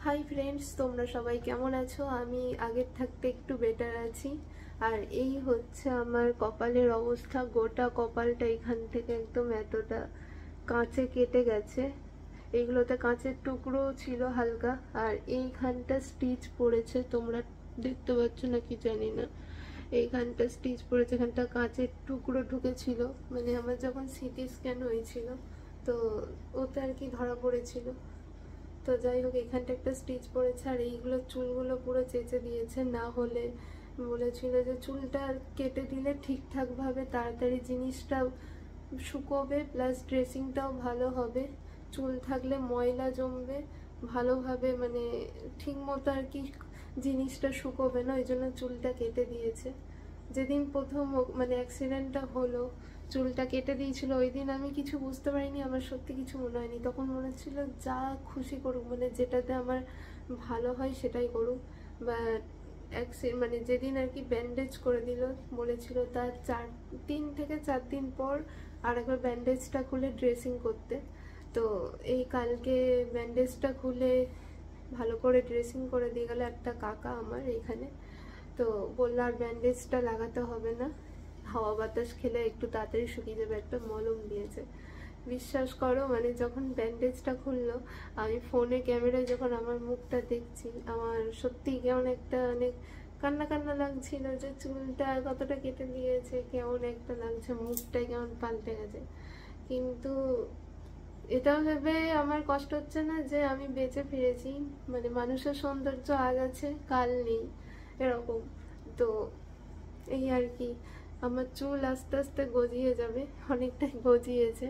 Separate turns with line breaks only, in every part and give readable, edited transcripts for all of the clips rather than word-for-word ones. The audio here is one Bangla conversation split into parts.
হাই ফ্রেন্ডস, তোমরা সবাই কেমন আছো? আমি আগের থাকতে একটু বেটার আছি। আর এই হচ্ছে আমার কপালের অবস্থা। গোটা কপালটা এখান থেকে একদম এতটা কাঁচে কেটে গেছে। এইগুলোতে কাঁচের টুকরো ছিল হালকা, আর এইখানটা স্টিচ পড়েছে। তোমরা দেখতে পাচ্ছ নাকি জানি না, এইখানটা স্টিচ পড়েছে, এখানটা কাঁচের টুকরো ঢুকেছিল। মানে আমার যখন সিটি স্ক্যান হয়েছিল তো ওতে আর কি ধরা পড়েছিল। তো যাই হোক, এখানটা একটা স্টিচ পড়েছে, আর এইগুলো চুলগুলো পুরো চেঁচে দিয়েছে। না হলে বলেছিল যে চুলটা কেটে দিলে ঠিকঠাকভাবে তাড়াতাড়ি জিনিসটা শুকোবে, প্লাস ড্রেসিংটাও ভালো হবে। চুল থাকলে ময়লা জমবে ভালোভাবে, মানে ঠিক মতো আর কি জিনিসটা শুকোবে না, ওই জন্য চুলটা কেটে দিয়েছে। যেদিন প্রথম মানে অ্যাক্সিডেন্টটা হলো, চুলটা কেটে দিয়েছিল, ওই দিন আমি কিছু বুঝতে পারিনি, আমার সত্যি কিছু মনে হয়নি। তখন মনে হচ্ছিল যা খুশি করুক, মানে যেটাতে আমার ভালো হয় সেটাই করুক। বা মানে যেদিন আর কি ব্যান্ডেজ করে দিল, বলেছিল তার 3 থেকে 4 দিন পর আর একবার ব্যান্ডেজটা খুলে ড্রেসিং করতে। তো এই কালকে ব্যান্ডেজটা খুলে ভালো করে ড্রেসিং করে দিয়ে গেল একটা কাকা আমার এইখানে। তো বললো আর ব্যান্ডেজটা লাগাতে হবে না, হাওয়া বাতাস খেলে একটু তাড়াতাড়ি শুকিয়ে যাবে, একটা মলম দিয়েছে। বিশ্বাস করো, মানে যখন ব্যান্ডেজটা খুললো, আমি ফোনে ক্যামেরায় যখন আমার মুখটা দেখছি, আমার সত্যি কেমন একটা অনেক কান্না কান্না লাগছিল, যে চুলটা কতটা কেটে দিয়েছে, কেমন একটা লাগছে, মুখটাই কেমন পাল্টে গেছে। কিন্তু এটাও ভেবে আমার কষ্ট হচ্ছে না যে আমি বেঁচে ফিরেছি। মানে মানুষের সৌন্দর্য আজ আছে কাল নেই, এরকম। তো এই আর কি, আমার চুল আস্তে আস্তে গজিয়ে যাবে, অনেকটাই গজিয়েছে।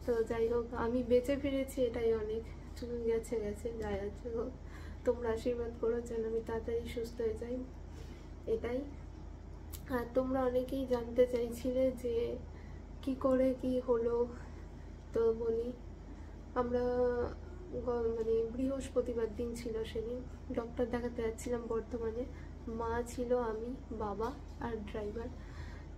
তো যাই হোক, আমি বেঁচে ফিরেছি, এটাই অনেক। চুল গেছে গেছে, যাই আছে হোক। তোমরা আশীর্বাদ করো যেন আমি তাড়াতাড়ি সুস্থ হয়ে যাই, এটাই। আর তোমরা অনেকেই জানতে চাইছিলে যে কি করে কি হলো। তো বলি, আমরা মানে বৃহস্পতিবার দিন ছিল সেদিন, ডক্টর দেখাতে যাচ্ছিলাম বর্ধমানে। মা ছিল, আমি, বাবা আর ড্রাইভার।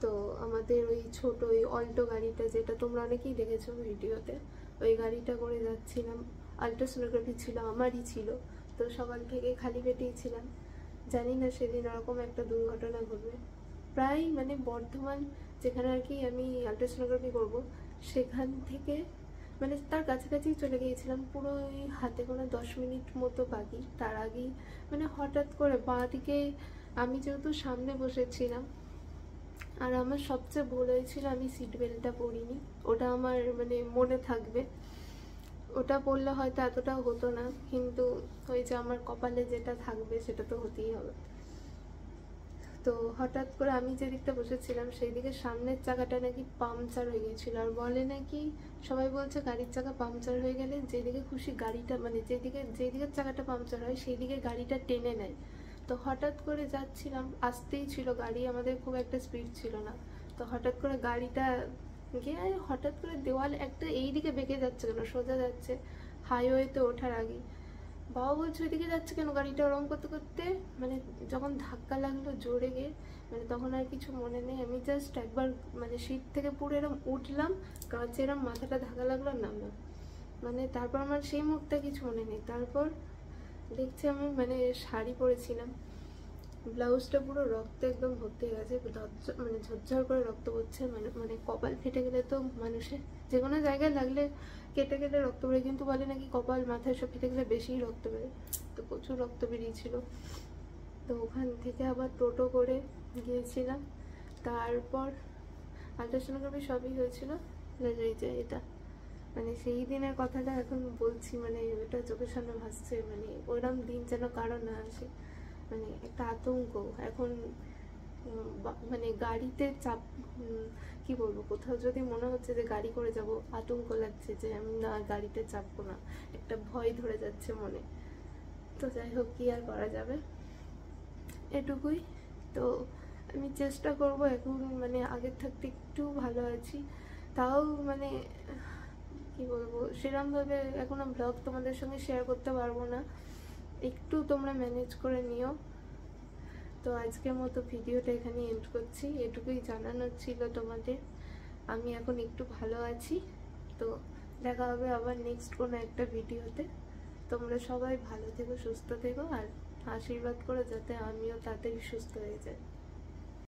তো আমাদের ওই ছোট ওই অল্টো গাড়িটা, যেটা তোমরা অনেকেই দেখেছো ভিডিওতে, ওই গাড়িটা করে যাচ্ছিলাম। আলট্রাসোনোগ্রাফি ছিল, আমারই ছিল। তো সকাল থেকে খালি পেটেই ছিলাম, জানি না সেদিন ওরকম একটা দুর্ঘটনা ঘটবে। প্রায় মানে বর্ধমান যেখানে আর কি আমি আলট্রাসোনোগ্রাফি করবো, সেখান থেকে মানে তার কাছাকাছি চলে গিয়েছিলাম। পুরো ওই হাতে কোনো 10 মিনিট মতো বাকি, তার আগেই মানে হঠাৎ করে বাঁ দিকে, আমি যেহেতু সামনে বসেছিলাম, আর আমার সবচেয়ে ভুল হয়েছিল আমি সিট বেল্টটা পরিনি। ওটা আমার মানে মনে থাকবে, ওটা পরলে হয়তো এতটা হতো না, কিন্তু ওই যে আমার কপালে যেটা থাকবে সেটা তো হতেই হবে। তো হঠাৎ করে আমি যে দিকটা বসেছিলাম সেই দিকে সামনের চাকাটা নাকি পাংচার হয়ে গিয়েছিল। আর বলে নাকি, সবাই বলছে গাড়ির চাকা পাংচার হয়ে গেলে যেদিকে খুশি গাড়িটা, মানে যেদিকে চাকাটা পাংচার হয় সেই দিকে গাড়িটা টেনে নেয়। তো হঠাৎ করে যাচ্ছিলাম, আসতেই ছিল গাড়ি, আমাদের খুব একটা স্পিড ছিল না। তো হঠাৎ করে গাড়িটা গিয়ে হঠাৎ করে দেওয়াল একটা এই দিকে বেঁকে যাচ্ছে কেন, সোজা যাচ্ছে হাইওয়েতে ওঠার আগে। বাবা বলছে ওইদিকে যাচ্ছে কেন গাড়িটা, ওরম করতে করতে মানে যখন ধাক্কা লাগলো জোরে গিয়ে, মানে তখন আর কিছু মনে নেই। আমি জাস্ট একবার মানে সিট থেকে পুরো এরম উঠলাম, কাঁচে এরম মাথাটা ধাক্কা লাগলো, নামলাম। মানে তারপর আমার সেই মুহূর্তে কিছু মনে নেই। তারপর দেখছি আমি মানে শাড়ি পরেছিলাম, ব্লাউজটা পুরো রক্ত একদম ভর্তি হয়ে গেছে, মানে ঝরঝর করে রক্ত পড়ছে। মানে মানে কপাল ফেটে গেলে তো মানুষের যে কোনো জায়গায় লাগলে কেটে কেটে রক্ত বেরোয়, কিন্তু বলে নাকি কপাল মাথায় সব ফেটে গেলে বেশিই রক্ত বেরোয়। তো প্রচুর রক্ত বেরিয়েছিল। তো ওখান থেকে আবার টোটো করে গিয়েছিলাম। তারপর আল্ট্রাসোনোগ্রাফি সবই হয়েছিল। এই যে এটা মানে সেই দিনের কথাটা এখন বলছি, মানে ওটা চোখের সামনে ভাসছে। মানে ওরম দিন যেন কারো না আসে, মানে একটা আতঙ্ক এখন। মানে গাড়িতে চাপ, কি বলবো, কোথাও যদি মনে হচ্ছে যে গাড়ি করে যাব, আতঙ্ক লাগছে যে আমি না গাড়িতে চাপবো না, একটা ভয় ধরে যাচ্ছে মনে। তো যাই হোক, কি আর করা যাবে, এটুকুই। তো আমি চেষ্টা করব এখন, মানে আগের থাকতে একটু ভালো আছি। তাও মানে কি বলবো, সেরকমভাবে এখনো ব্লগ তোমাদের সঙ্গে শেয়ার করতে পারবো না, একটু তোমরা ম্যানেজ করে নিও। তো আজকের মতো ভিডিওটা এখানে এন্ড করছি, এটুকুই জানানোর ছিল তোমাদের। আমি এখন একটু ভালো আছি। তো দেখা হবে আবার নেক্সট কোনো একটা ভিডিওতে। তোমরা সবাই ভালো থেকো, সুস্থ থেকো, আর আশীর্বাদ করো যাতে আমিও তাড়াতাড়ি সুস্থ হয়ে যাই।